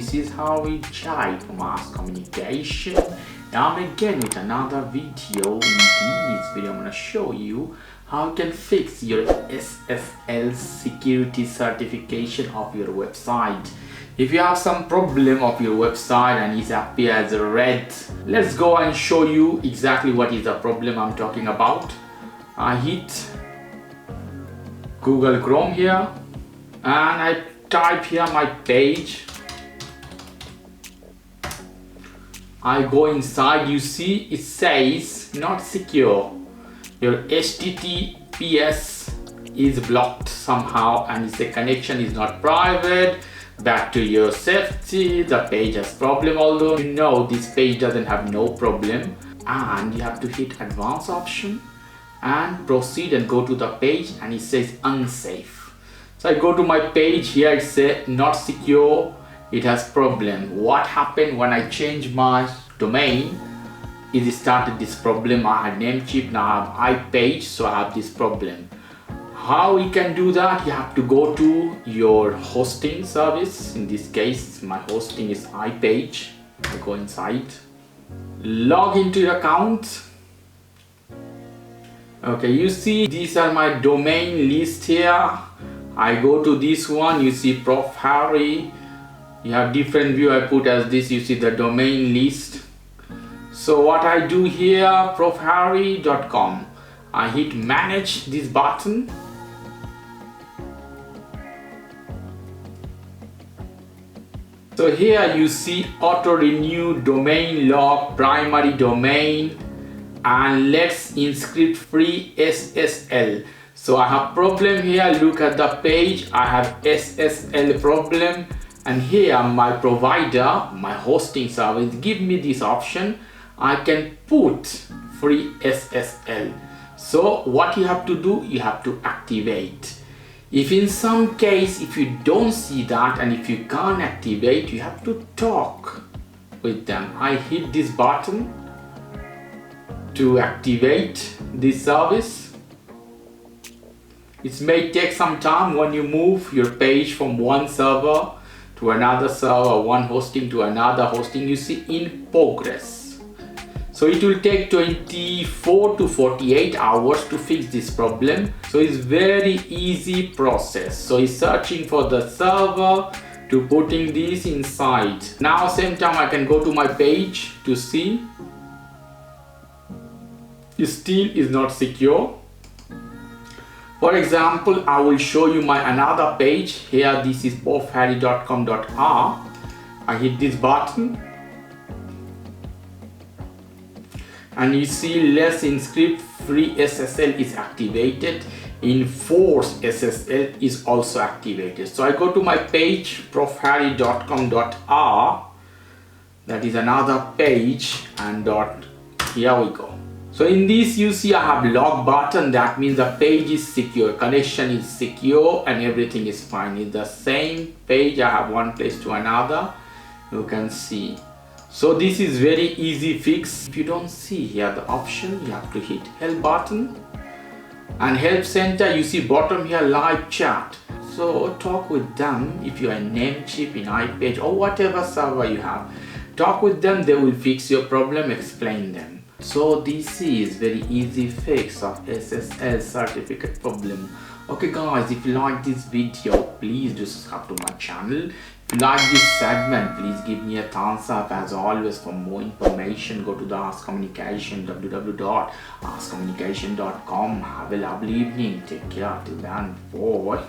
this is how we type mass communication. Now I'm again with another video. In this video I'm going to show you how you can fix your SSL security certification of your website. If you have some problem of your website and it appears as red, let's go and show you exactly what is the problem I'm talking about. I hit Google Chrome here and I type here my page. I go inside, you see it says not secure. Your HTTPS is blocked somehow and the connection is not private. Back to your safety, the page has problem, although you know this page doesn't have no problem, and you have to hit advanced option and proceed and go to the page and it says unsafe. So I go to my page here, it says not secure, it has problem. What happened when I changed my domain? It started this problem. I had namecheap, now I have iPage, so I have this problem. How you can do that? You have to go to your hosting service. In this case, my hosting is iPage. I go inside, log into your account. Okay, you see these are my domain list here. I go to this one, you see Prof Harry. You have different view. I put as this, you see the domain list. So what I do here, profharry.com, I hit manage this button. So here you see auto renew domain log primary domain and let's inscript free SSL. So I have problem here, look at the page, I have SSL problem, and here my provider, my hosting service, give me this option. I can put free SSL. So what you have to do, you have to activate. If in some case, if you don't see that and if you can't activate, you have to talk with them. I hit this button to activate this service. It may take some time when you move your page from one server to another server, one hosting to another hosting, you see in progress. So it will take 24 to 48 hours to fix this problem. So it's very easy process. So it's searching for the server to putting this inside. Now same time I can go to my page to see. It still is not secure. For example, I will show you my another page. Here this is profharry.com.r. I hit this button. And you see let's inscript free SSL is activated, enforce SSL is also activated. So I go to my page profharry.com.r, that is another page, and here we go. So in this you see I have log button, that means the page is secure, connection is secure and everything is fine. It's the same page, I have one place to another, you can see. So this is very easy fix. If you don't see here the option, you have to hit help button and help center. You see bottom here live chat. So talk with them. If you are namecheap in iPage or whatever server you have, talk with them, they will fix your problem, explain them. So this is very easy fix of SSL certificate problem. Okay guys, if you like this video, please do subscribe to my channel. If you like this segment, please give me a thumbs up. As always, for more information, go to the Ask Communication, www.askcommunication.com. Have a lovely evening. Take care. Till then, bye.